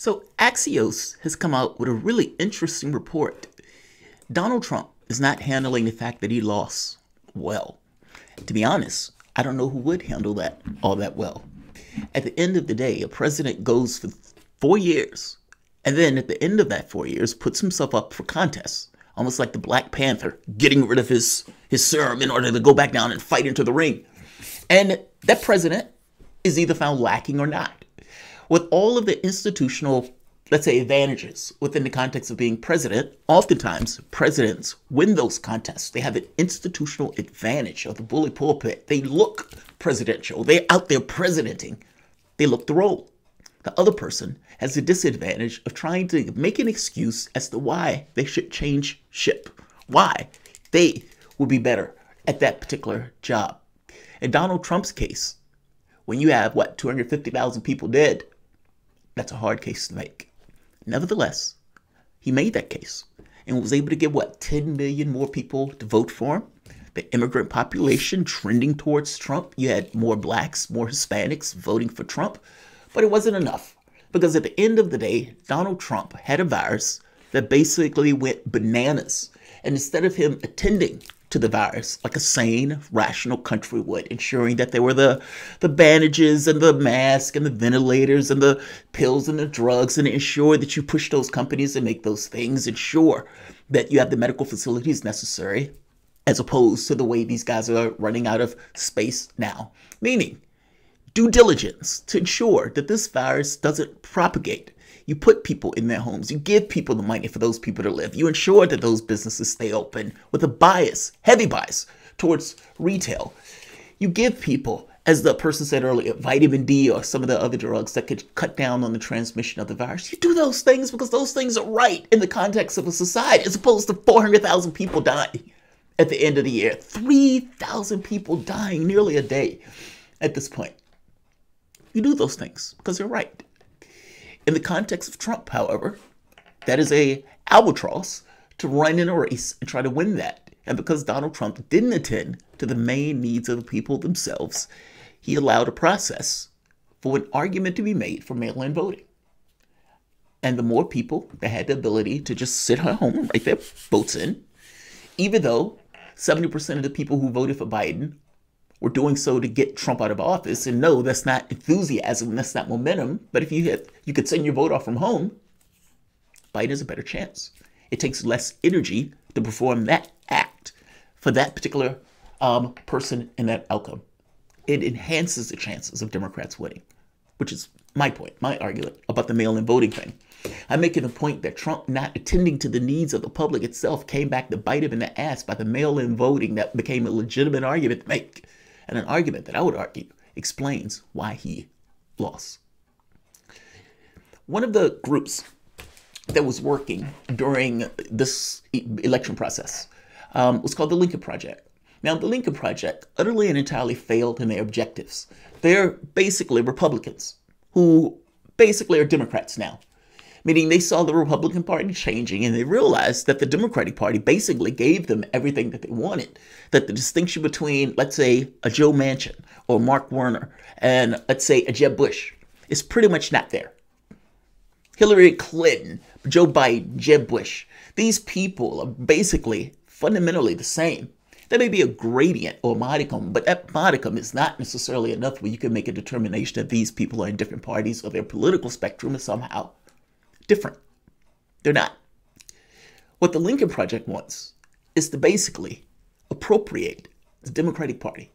So Axios has come out with a really interesting report. Donald Trump is not handling the fact that he lost well. To be honest, I don't know who would handle that all that well. At the end of the day, a president goes for 4 years, and then at the end of that 4 years, puts himself up for contests, almost like the Black Panther, getting rid of his serum in order to go back down and fight into the ring. And that president is either found lacking or not. With all of the institutional, let's say, advantages within the context of being president, oftentimes presidents win those contests. They have an institutional advantage of the bully pulpit. They look presidential. They're out there presidenting. They look the role. The other person has the disadvantage of trying to make an excuse as to why they should change ship, why they would be better at that particular job. In Donald Trump's case, when you have, 250,000 people dead, that's a hard case to make. Nevertheless, he made that case and was able to get, 10 million more people to vote for him. The immigrant population trending towards Trump. You had more blacks, more Hispanics voting for Trump. But it wasn't enough, because at the end of the day, Donald Trump had a virus that basically went bananas. And instead of him attending to the virus like a sane, rational country would, ensuring that there were the bandages and the mask and the ventilators and the pills and the drugs, and ensure that you push those companies and make those things, ensure that you have the medical facilities necessary, as opposed to the way these guys are running out of space now. Meaning, due diligence to ensure that this virus doesn't propagate. You put people in their homes. You give people the money for those people to live. You ensure that those businesses stay open with a bias, heavy bias, towards retail. You give people, as the person said earlier, vitamin D or some of the other drugs that could cut down on the transmission of the virus. You do those things because those things are right in the context of a society, as opposed to 400,000 people dying at the end of the year. 3,000 people dying nearly a day at this point. You do those things because they're right. In the context of Trump, however, that is a albatross to run in a race and try to win that. And because Donald Trump didn't attend to the main needs of the people themselves, he allowed a process for an argument to be made for mail-in voting. And the more people that had the ability to just sit at home and write their votes in, even though 70% of the people who voted for Biden were doing so to get Trump out of office, and no, that's not enthusiasm, that's not momentum. But if you could send your vote off from home, Biden has a better chance. It takes less energy to perform that act for that particular person and that outcome. It enhances the chances of Democrats winning, which is my point, my argument about the mail-in voting thing. I'm making the point that Trump not attending to the needs of the public itself came back to bite him in the ass by the mail-in voting that became a legitimate argument to make. And an argument that I would argue explains why he lost. One of the groups that was working during this election process was called the Lincoln Project. Now, the Lincoln Project utterly and entirely failed in their objectives. They're basically Republicans who basically are Democrats now. Meaning they saw the Republican Party changing and they realized that the Democratic Party basically gave them everything that they wanted. That the distinction between, let's say, a Joe Manchin or Mark Warner and, let's say, a Jeb Bush is pretty much not there. Hillary Clinton, Joe Biden, Jeb Bush, these people are basically fundamentally the same. There may be a gradient or a modicum, but that modicum is not necessarily enough where you can make a determination that these people are in different parties or their political spectrum is somehow different. They're not. What the Lincoln Project wants is to basically appropriate the Democratic Party.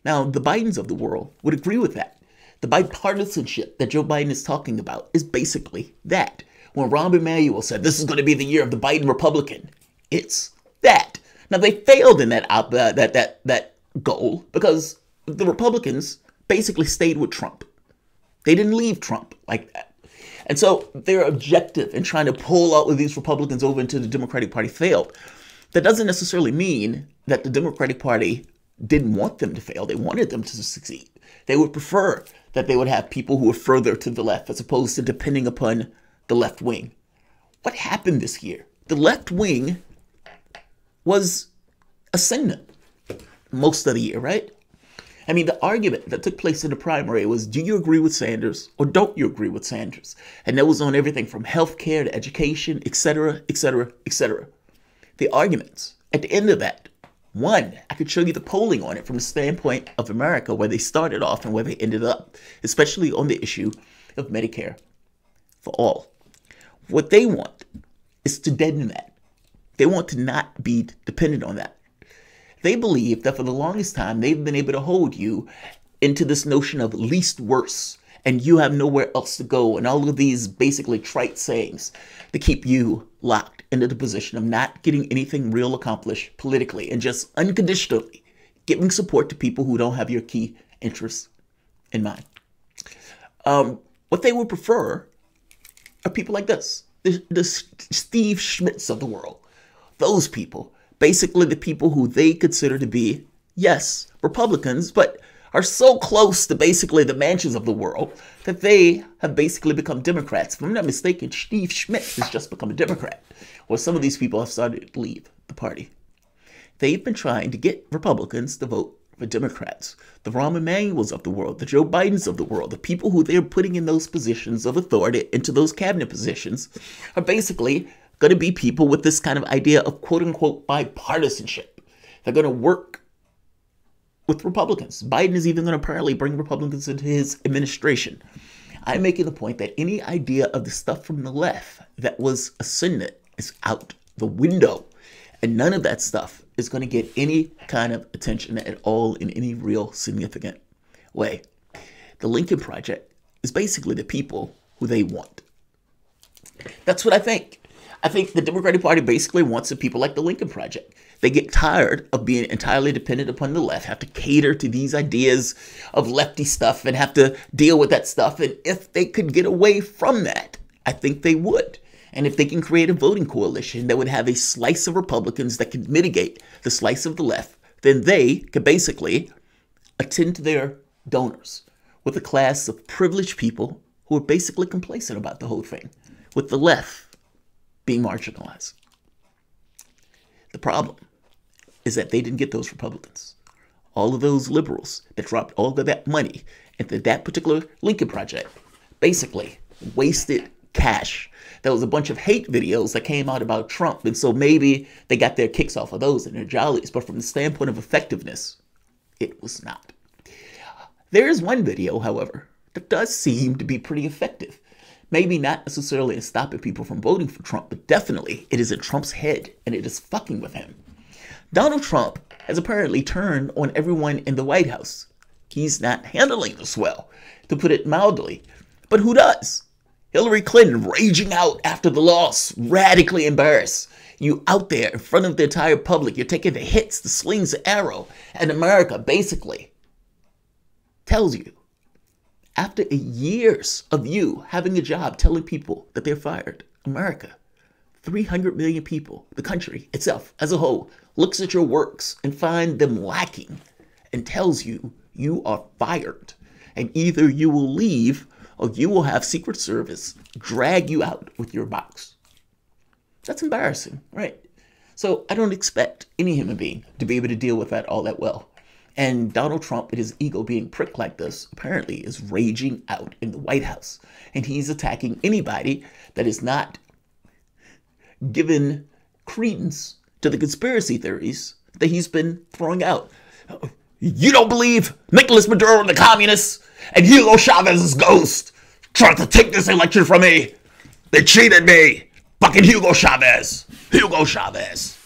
Now, the Bidens of the world would agree with that. The bipartisanship that Joe Biden is talking about is basically that. When Rahm Emanuel said this is going to be the year of the Biden Republican, it's that. Now, they failed in that goal because the Republicans basically stayed with Trump. They didn't leave Trump like that. And so their objective in trying to pull all of these Republicans over into the Democratic Party failed. That doesn't necessarily mean that the Democratic Party didn't want them to fail. They wanted them to succeed. They would prefer that they would have people who were further to the left as opposed to depending upon the left wing. What happened this year? The left wing was ascendant most of the year, right? I mean, the argument that took place in the primary was, do you agree with Sanders or don't you agree with Sanders? And that was on everything from healthcare to education, etc., etc., etc. The arguments at the end of that, one, I could show you the polling on it from the standpoint of America, where they started off and where they ended up, especially on the issue of Medicare for all. What they want is to deaden that. They want to not be dependent on that. They believe that for the longest time, they've been able to hold you into this notion of least worse, and you have nowhere else to go, and all of these basically trite sayings to keep you locked into the position of not getting anything real accomplished politically and just unconditionally giving support to people who don't have your key interests in mind. What they would prefer are people like this, the Steve Schmitz of the world. Those people, basically the people who they consider to be, yes, Republicans, but are so close to basically the mansions of the world that they have basically become Democrats. If I'm not mistaken, Steve Schmitz has just become a Democrat, or some of these people have started to leave the party. They've been trying to get Republicans to vote for Democrats. The Rahm Emanuels of the world, the Joe Bidens of the world, the people who they're putting in those positions of authority, into those cabinet positions, are basically going to be people with this kind of idea of quote-unquote bipartisanship. They're going to work with Republicans. Biden is even going to apparently bring Republicans into his administration. I'm making the point that any idea of the stuff from the left that was ascendant is out the window. And none of that stuff is going to get any kind of attention at all in any real significant way. The Lincoln Project is basically the people who they want. That's what I think. I think the Democratic Party basically wants the people like the Lincoln Project. They get tired of being entirely dependent upon the left, have to cater to these ideas of lefty stuff and have to deal with that stuff. And if they could get away from that, I think they would. And if they can create a voting coalition that would have a slice of Republicans that could mitigate the slice of the left, then they could basically attend to their donors with a class of privileged people who are basically complacent about the whole thing, with the left being marginalized. The problem is that they didn't get those Republicans. All of those liberals that dropped all of that money into that particular Lincoln Project basically wasted cash. There was a bunch of hate videos that came out about Trump, and so maybe they got their kicks off of those and their jollies, but from the standpoint of effectiveness, it was not. There is one video, however, that does seem to be pretty effective. Maybe not necessarily in stopping people from voting for Trump, but definitely it is in Trump's head, and it is fucking with him. Donald Trump has apparently turned on everyone in the White House. He's not handling this well, to put it mildly. But who does? Hillary Clinton raging out after the loss, radically embarrassed. You out there in front of the entire public, you're taking the hits, the slings, the arrow, and America basically tells you, after years of you having a job telling people that they're fired, America, 300 million people, the country itself as a whole, looks at your works and finds them lacking and tells you you are fired. And either you will leave or you will have Secret Service drag you out with your box. That's embarrassing, right? So I don't expect any human being to be able to deal with that all that well. And Donald Trump, with his ego being pricked like this, apparently is raging out in the White House. And he's attacking anybody that is not given credence to the conspiracy theories that he's been throwing out. You don't believe Nicolas Maduro and the communists and Hugo Chavez's ghost tried to take this election from me? They cheated me. Fucking Hugo Chavez. Hugo Chavez.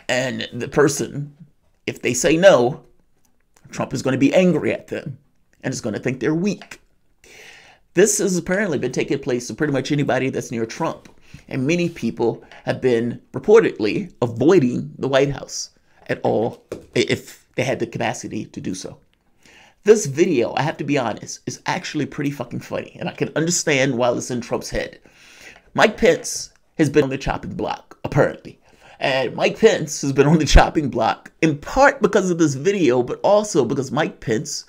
And the person, if they say no, Trump is going to be angry at them and is going to think they're weak. This has apparently been taking place to pretty much anybody that's near Trump. And many people have been reportedly avoiding the White House at all if they had the capacity to do so. This video, I have to be honest, is actually pretty fucking funny. And I can understand why it's in Trump's head. Mike Pence has been on the chopping block, apparently. And Mike Pence has been on the chopping block in part because of this video, but also because Mike Pence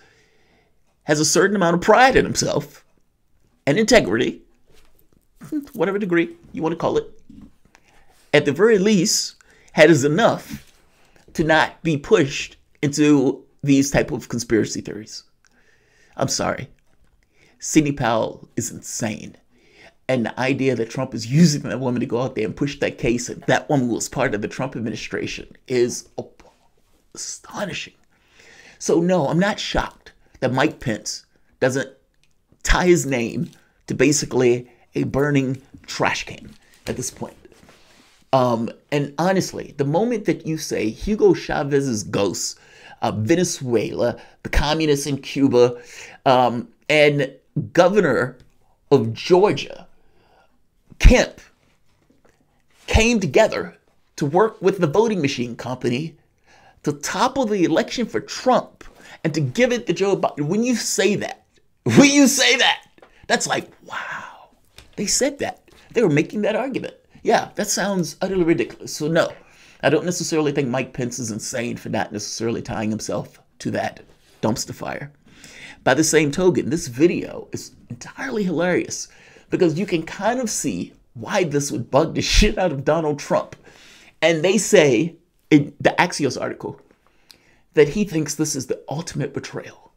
has a certain amount of pride in himself and integrity, whatever degree you want to call it. At the very least, has enough to not be pushed into these type of conspiracy theories. I'm sorry. Sidney Powell is insane. And the idea that Trump is using that woman to go out there and push that case, and that woman was part of the Trump administration, is astonishing. So no, I'm not shocked that Mike Pence doesn't tie his name to basically a burning trash can at this point. And honestly, the moment that you say Hugo Chavez's ghost, Venezuela, the communists in Cuba, and governor of Georgia, Kemp, came together to work with the voting machine company to topple the election for Trump and to give it to Joe Biden. When you say that, that's like, wow, they said that. They were making that argument. Yeah, that sounds utterly ridiculous. So no, I don't necessarily think Mike Pence is insane for not necessarily tying himself to that dumpster fire. By the same token, this video is entirely hilarious because you can kind of see why this would bug the shit out of Donald Trump. And they say in the Axios article that he thinks this is the ultimate betrayal.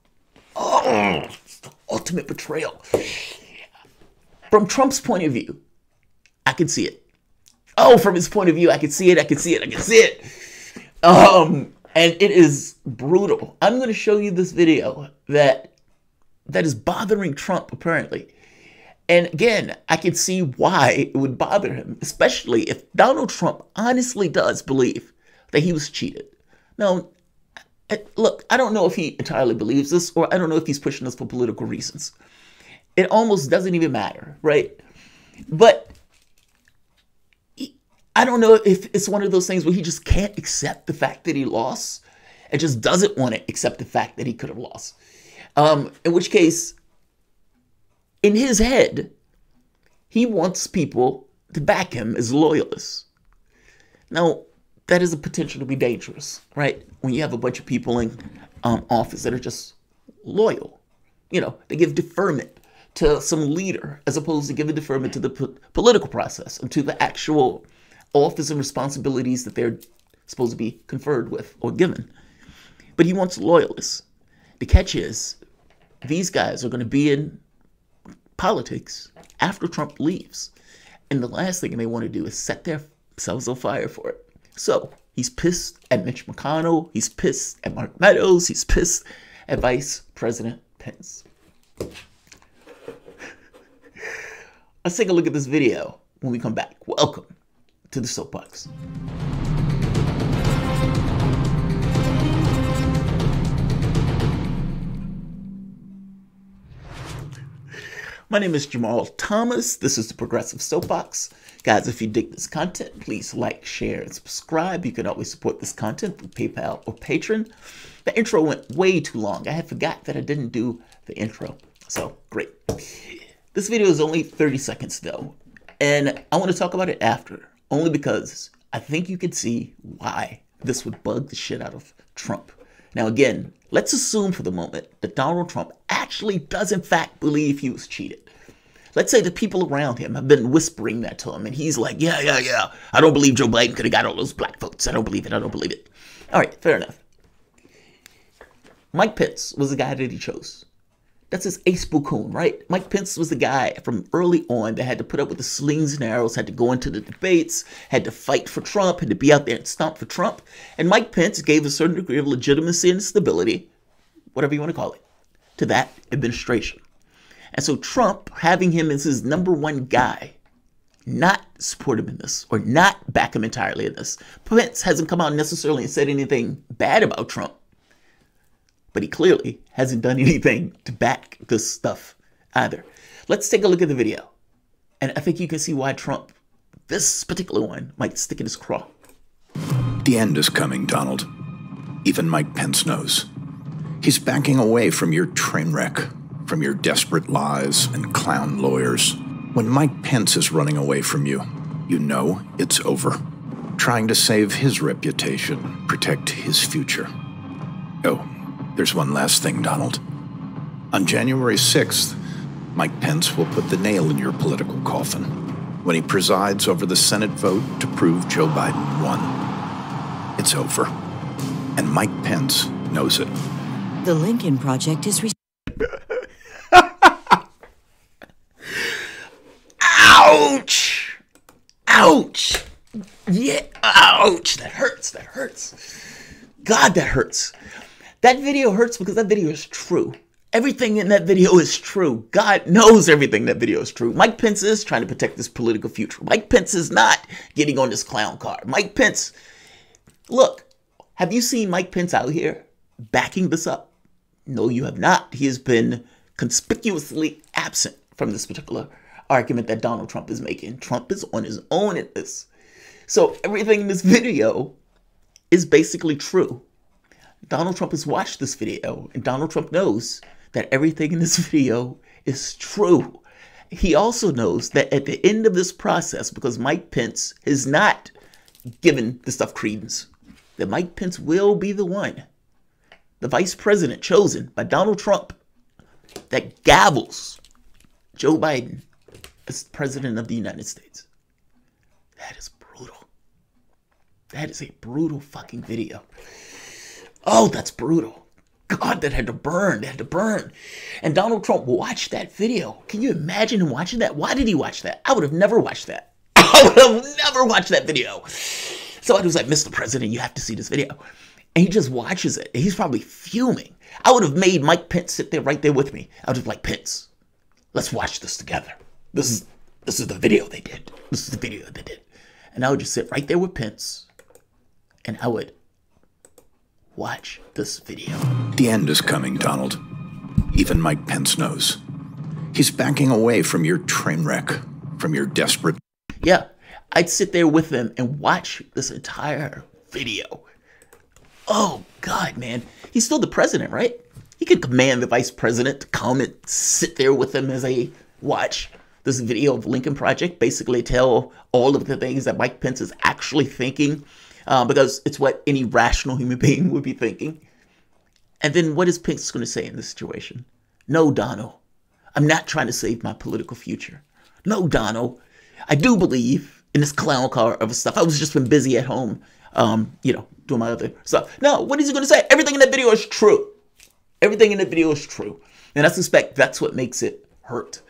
Oh, it's the ultimate betrayal. From Trump's point of view, I can see it. Oh, from his point of view, I can see it. And it is brutal. I'm going to show you this video that is bothering Trump, apparently. And again, I can see why it would bother him, especially if Donald Trump honestly does believe that he was cheated. Now, look, I don't know if he entirely believes this, or I don't know if he's pushing this for political reasons. It almost doesn't even matter, right? But I don't know if it's one of those things where he just can't accept the fact that he lost and just doesn't want to accept the fact that he could have lost. In which case, in his head, he wants people to back him as loyalists. Now, that is a potential to be dangerous, right? When you have a bunch of people in office that are just loyal. You know, they give deferment to some leader as opposed to giving deferment to the political process and to the actual office and responsibilities that they're supposed to be conferred with or given. But he wants loyalists. The catch is, these guys are going to be in politics after Trump leaves. And the last thing they want to do is set themselves on fire for it. So he's pissed at Mitch McConnell. He's pissed at Mark Meadows. He's pissed at Vice President Pence. Let's take a look at this video when we come back. Welcome to the Soapbox. My name is Jamarl Thomas. This is the Progressive Soapbox. Guys, if you dig this content, please like, share, and subscribe. You can always support this content through PayPal or Patreon. The intro went way too long. I had forgot that I didn't do the intro. So, great. This video is only 30 seconds, though. And I want to talk about it after, only because I think you can see why this would bug the shit out of Trump. Now, again, let's assume for the moment that Donald Trump actually does in fact believe he was cheated. Let's say the people around him have been whispering that to him, and he's like, yeah. I don't believe Joe Biden could have got all those black votes. I don't believe it. All right, fair enough. Mike Pence was the guy that he chose. That's his ace boucoon, right? Mike Pence was the guy from early on that had to put up with the slings and arrows, had to go into the debates, had to fight for Trump, had to be out there and stomp for Trump. And Mike Pence gave a certain degree of legitimacy and stability, whatever you want to call it, to that administration. And so Trump, having him as his number one guy, not support him in this or not back him entirely in this. Pence hasn't come out necessarily and said anything bad about Trump. But he clearly hasn't done anything to back this stuff either. Let's take a look at the video. And I think you can see why Trump, this particular one, might stick in his craw. The end is coming, Donald. Even Mike Pence knows. He's backing away from your train wreck, from your desperate lies and clown lawyers. When Mike Pence is running away from you, you know it's over. Trying to save his reputation, protect his future. Oh. There's one last thing, Donald. On January 6th, Mike Pence will put the nail in your political coffin when he presides over the Senate vote to prove Joe Biden won. It's over. And Mike Pence knows it. The Lincoln Project is... Ouch! Ouch! Yeah, ouch! That hurts, that hurts. God, that hurts. That video hurts because that video is true. Everything in that video is true. God knows everything in that video is true. Mike Pence is trying to protect his political future. Mike Pence is not getting on this clown car. Mike Pence, look, have you seen Mike Pence out here backing this up? No, you have not. He has been conspicuously absent from this particular argument that Donald Trump is making. Trump is on his own in this. So everything in this video is basically true. Donald Trump has watched this video, and Donald Trump knows that everything in this video is true. He also knows that at the end of this process, because Mike Pence has not given the stuff credence, that Mike Pence will be the one, the vice president chosen by Donald Trump, that gavels Joe Biden as president of the United States. That is brutal. That is a brutal fucking video. Oh, that's brutal. God, that had to burn. That had to burn. And Donald Trump watched that video. Can you imagine him watching that? Why did he watch that? I would have never watched that. I would have never watched that video. Somebody was like, Mr. President, you have to see this video. And he just watches it. And he's probably fuming. I would have made Mike Pence sit there right there with me. I would have been like, Pence, let's watch this together. This is the video they did. This is the video that they did. And I would just sit right there with Pence. And I would watch this video. The end is coming, Donald. Even Mike Pence knows. He's backing away from your train wreck, from your desperate... Yeah, I'd sit there with them and watch this entire video. Oh, God, man. He's still the president, right? He could command the vice president to come and sit there with him as they watch this video of Lincoln Project, basically tell all of the things that Mike Pence is actually thinking, because it's what any rational human being would be thinking. And then what is Pence going to say in this situation? No, Donald, I'm not trying to save my political future. No, Donald, I do believe in this clown car of stuff. I was just been busy at home, doing my other stuff. No, what is he going to say? Everything in that video is true. Everything in that video is true. And I suspect that's what makes it hurt.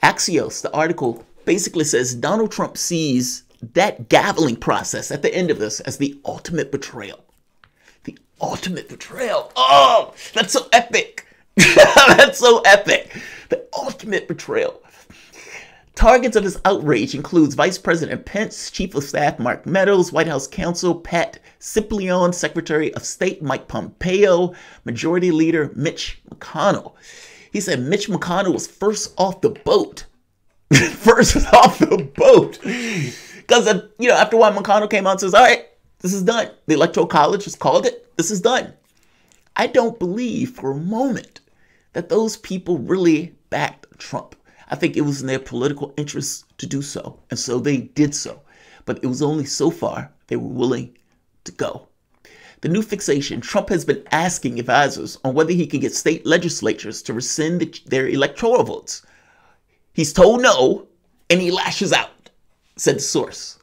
Axios, the article, basically says Donald Trump sees that gaveling process at the end of this as the ultimate betrayal. The ultimate betrayal. Oh, that's so epic. That's so epic. The ultimate betrayal. Targets of his outrage includes Vice President Pence, Chief of Staff Mark Meadows, White House Counsel Pat Cipollone, Secretary of State Mike Pompeo, Majority Leader Mitch McConnell. He said Mitch McConnell was first off the boat. First off the boat. Because, after a while, McConnell came out and says, all right, this is done. The Electoral College has called it. This is done. I don't believe for a moment that those people really backed Trump. I think it was in their political interest to do so. And so they did so. But it was only so far they were willing to go. The new fixation, Trump has been asking advisors on whether he can get state legislatures to rescind their electoral votes. He's told no, and he lashes out, said the source.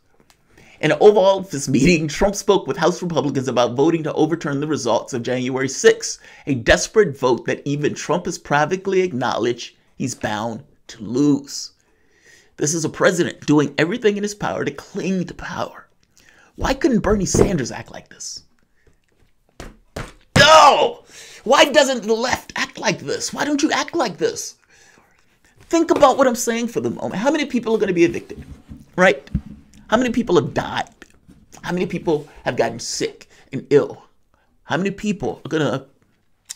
In an Oval Office meeting, Trump spoke with House Republicans about voting to overturn the results of January 6th, a desperate vote that even Trump has privately acknowledged he's bound to lose. This is a president doing everything in his power to cling to power. Why couldn't Bernie Sanders act like this? No! Why doesn't the left act like this? Why don't you act like this? Think about what I'm saying for the moment. How many people are going to be evicted, right? How many people have died? How many people have gotten sick and ill? How many people are going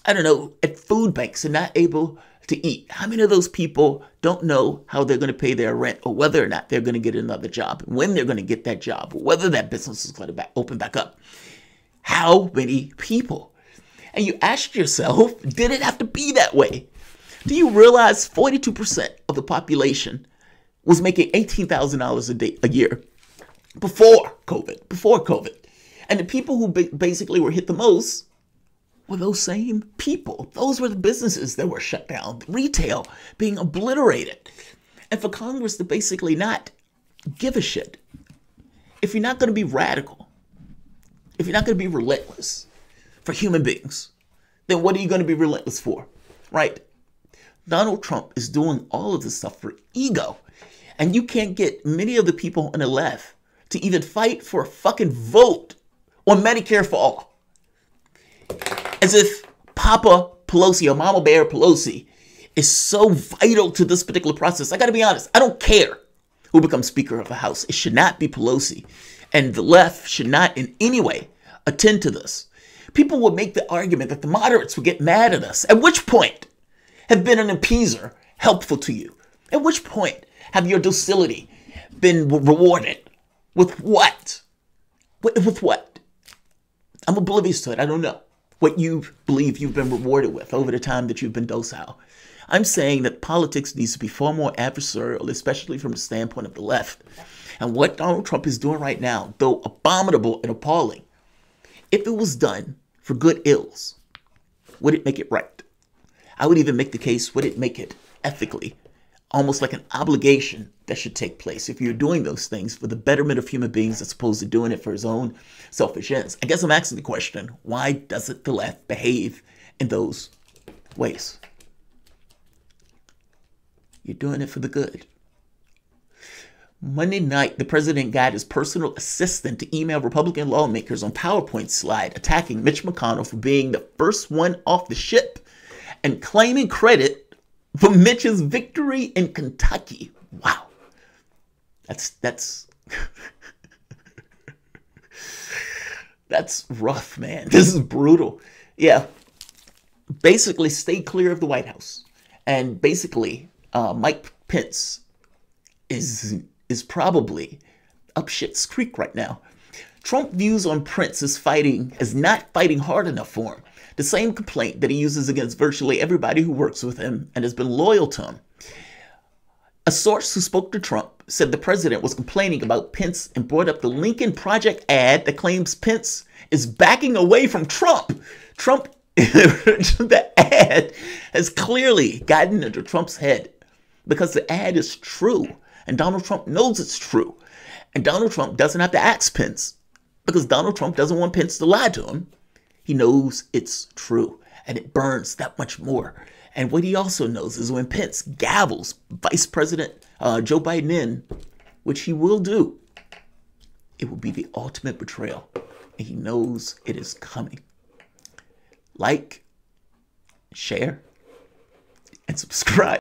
to, at food banks and not able to eat? How many of those people don't know how they're going to pay their rent or whether or not they're going to get another job, when they're going to get that job, or whether that business is going to open back up? How many people? And you ask yourself, did it have to be that way? Do you realize 42% of the population was making $18,000 a year before COVID? And the people who basically were hit the most were those same people. Those were the businesses that were shut down, retail being obliterated. And for Congress to basically not give a shit, if you're not going to be radical, if you're not going to be relentless for human beings, then what are you going to be relentless for? Right? Donald Trump is doing all of this stuff for ego. And you can't get many of the people on the left to even fight for a fucking vote on Medicare for all. As if Papa Pelosi or Mama Bear Pelosi is so vital to this particular process. I got to be honest. I don't care who becomes Speaker of the House. It should not be Pelosi. And the left should not in any way attend to this. People would make the argument that the moderates would get mad at us. At which point have been an appeaser helpful to you? At which point have your docility been rewarded? With what? With what? I'm oblivious to it. I don't know what you believe you've been rewarded with over the time that you've been docile. I'm saying that politics needs to be far more adversarial, especially from the standpoint of the left. And what Donald Trump is doing right now, though abominable and appalling, if it was done for good ills, would it make it right? I would even make the case, would it make it ethically, almost like an obligation that should take place if you're doing those things for the betterment of human beings as opposed to doing it for his own selfish ends? I guess I'm asking the question, why doesn't the left behave in those ways? You're doing it for the good. Monday night, the president got his personal assistant to email Republican lawmakers on PowerPoint slide attacking Mitch McConnell for being the first one off the ship and claiming credit for Mitch's victory in Kentucky. Wow. That's that's rough, man. This is brutal. Yeah. Basically, stay clear of the White House. And basically, Mike Pence is probably up shit's creek right now. Trump views on Pence as not fighting hard enough for him. The same complaint that he uses against virtually everybody who works with him and has been loyal to him. A source who spoke to Trump said the president was complaining about Pence and brought up the Lincoln Project ad that claims Pence is backing away from Trump. The ad has clearly gotten into Trump's head because the ad is true. And Donald Trump knows it's true. And Donald Trump doesn't have to ask Pence because Donald Trump doesn't want Pence to lie to him. He knows it's true. And it burns that much more. And what he also knows is when Pence gavels Vice President Joe Biden in, which he will do, it will be the ultimate betrayal. And he knows it is coming. Like, share, and subscribe.